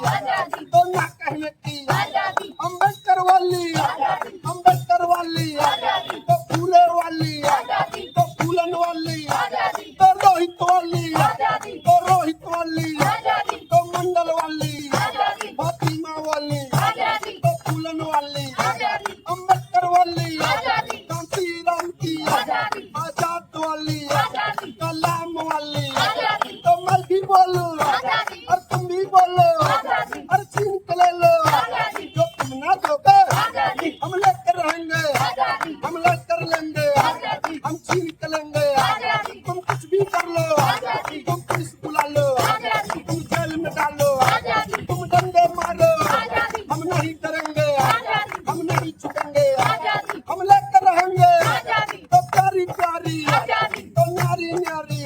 तो ना कहने की अम्बेडकर वाली, अम्बेडकर वाली, तो फूले वाली, तो फूलन वाली, तो रोहित वाली, तो रोहित वाली, तो मंडल वाली, फातिमा वाली, तो फूलन वाली, अम्बेडकर वाली, कांसी राम की आजाद वाली, कलाम वाली, तो मैं भी बोलूं और तुम भी बोलो और छीन के ले लो, जो तुम ना दोगे हम लेकर रहेंगे, हम लेकर लेंगे, हम छीन के लेंगे। तुम कुछ भी कर लो, तुम पुलिस बुला लो, तुम जेल में डालो, तुम डंडे मारो, हम नहीं डरेंगे, हम नहीं झुकेंगे, हम लेकर रहेंगे। तो प्यारी प्यारी, तो न्यारी न्यारी,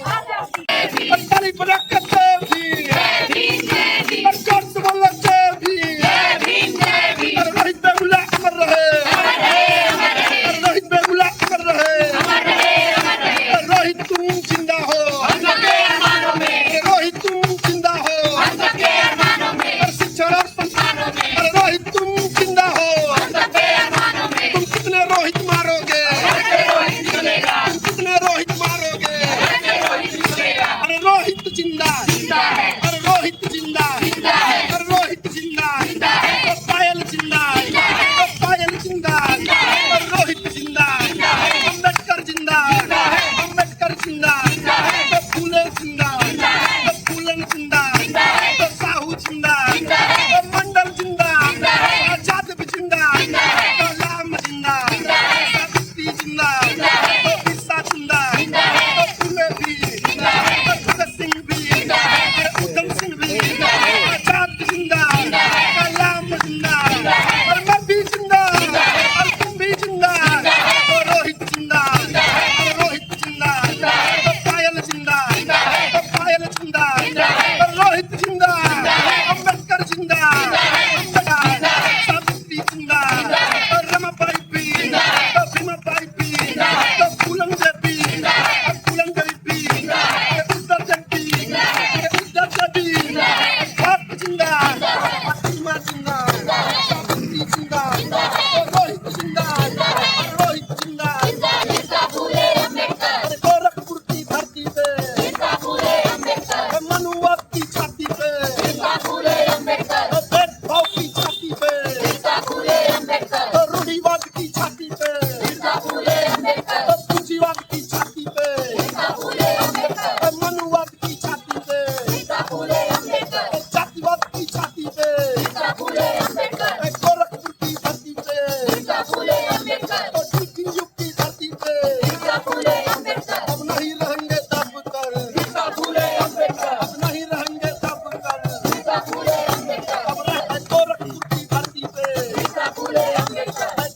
गरीब रखते भी, जोर से बोलो जय भी, रोहित बेगुला अमर रहे, रोहित बेगुला अमर रहे, रोहित तुम जिंदा हो, रोहित तुम जिंदा हो, शिक्षण और संस्थानों में रोहित तुम जिंदा हो। तुम कितने रोहित मारोगे, तुम कितने रोहित मारोगे, अरे रोहित जिंदा, अरे रोहित जिंदा, अरे रोहित जिंदा, और पायल जिंदा, और पायल जिंदा, और रोहित जिंदा, अम्बेडकर जिंदा, अम्बेडकर जिंदा, तो फूले जिंदा, तो फूलन जिंदा, तो साहू जिंदा, तो मंडल जिंदा, आजाद भी जिंदा, तो लाम जिंदा, सावित्री जिंदा, तो बिरसा जिंदा, तो फूले भी, तो भगत सिंह भी, और उधम सिंह भी, आजाद जिंदा, कलाम जिंदा, और मैं भी जिंदा, और तुम भी जिंदा, और रोहित जिंदा, और रोहित जिंदा, तो पायल जिंदा, तो पायल जिंदा, और रोहित जिंदा, अम्बेडकर जिंदा, सावित्री जिंदा, और रमाबाई भी, तो भीमाबाई भी, तो फूलन देवी, और फूलन देवी भी, उद्धव देवी, उद्धव देवी, भारत जिंदा, फातिमा जिंदा, सावित्री जिंदा, और रोहित जिंदा, और रोहित जिंदा, और गोरखपुर की धरती पे, और मनुवाद की छाती पे, और भेदभाव की छाती पे, और रूढ़िवाद की छाती पे, और पूंजीवाद की छाती पे, और मनुवाद की छाती पे, और जातिवाद की छाती पे, और गोरखपुर की धरती पे, और टीटीयू की धरती पे, अब नहीं रहेंगे दब कर, अब नहीं रहेंगे दब कर, अब रहे गोरखपुर की धरती पे,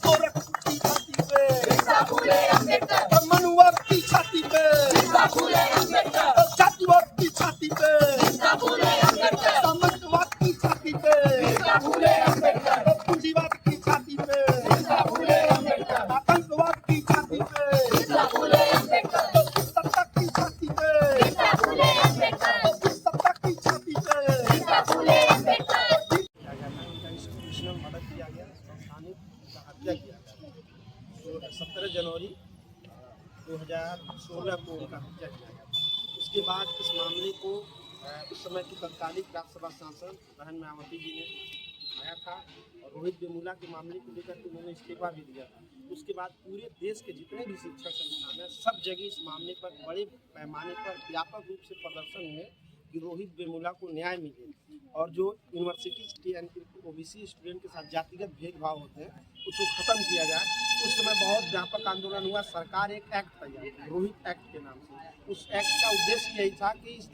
गोरखपुर की धरती पे, और मनुवाद की छाती पे, और जातिवाद की छाती पे, सामंतवाद की छाती पे, और पूंजीवाद की छाती पे, आतंकवाद की छाती पे, तो सत्ता की छाती पे, तो सत्ता की छाती पे इंस्टीट्यूशनल मर्डर किया गया, संस्थानिक हत्या किया गया। 17 जनवरी 2016 को उनका हत्या किया गया। उसके बाद इस मामले को उस समय की तत्कालीन राज्यसभा सांसद बहन मायावती जी ने उठाया था और रोहित वेमुला के मामले को लेकर के उन्होंने इस्तीफा भी दिया था। उसके बाद पूरे देश के जितने भी शिक्षण संस्थान हैं सब जगह इस मामले पर बड़े पैमाने पर व्यापक रूप से प्रदर्शन हुए कि रोहित वेमुला को न्याय मिले और जो यूनिवर्सिटी यानी ओबीसी स्टूडेंट के साथ जातिगत भेदभाव होते हैं उसको खत्म किया जाए। उस समय बहुत व्यापक आंदोलन हुआ। सरकार एक एक्ट तैयार की रोहित एक्ट के नाम से। उस एक्ट का उद्देश्य यही था कि इस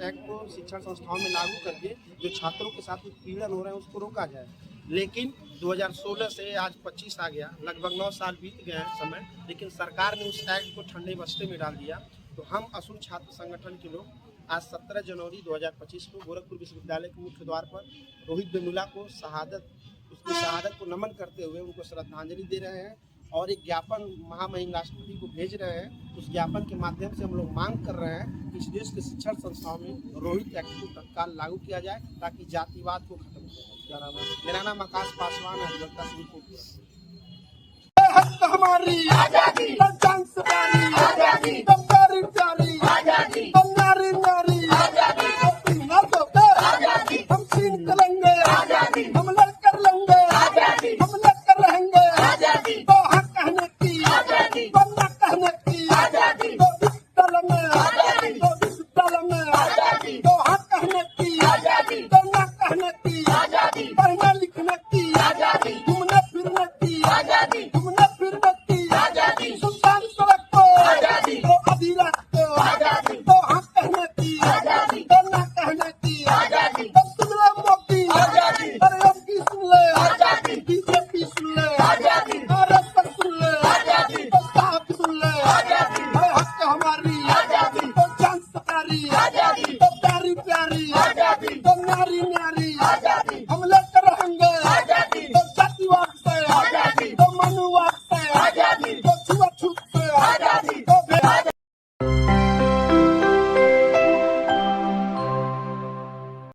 एक्ट को शिक्षण संस्थाओं में लागू करके जो छात्रों के साथ उत्पीड़न हो रहे हैं उसको रोका जाए। लेकिन 2016 से आज 25 आ गया, लगभग 9 साल बीत गए हैं समय, लेकिन सरकार ने उस एक्ट को ठंडे बस्ते में डाल दिया। तो हम असूल छात्र संगठन के लोग आज 17 जनवरी 2025 को गोरखपुर विश्वविद्यालय के मुख्य द्वार पर रोहित वेमुला को उसकी शहादत को नमन करते हुए उनको श्रद्धांजलि दे रहे हैं और एक ज्ञापन महामहिम राष्ट्रपति को भेज रहे हैं। उस ज्ञापन के माध्यम से हम लोग मांग कर रहे हैं कि इस देश के शिक्षण संस्थाओं में रोहित एक्ट को तत्काल लागू किया जाए ताकि जातिवाद को खत्म किया जाए। क्या नाम है? मेरा नाम आकाश पासवान है, अधिवक्ता सिविल कोर्ट। हमारी आजादी,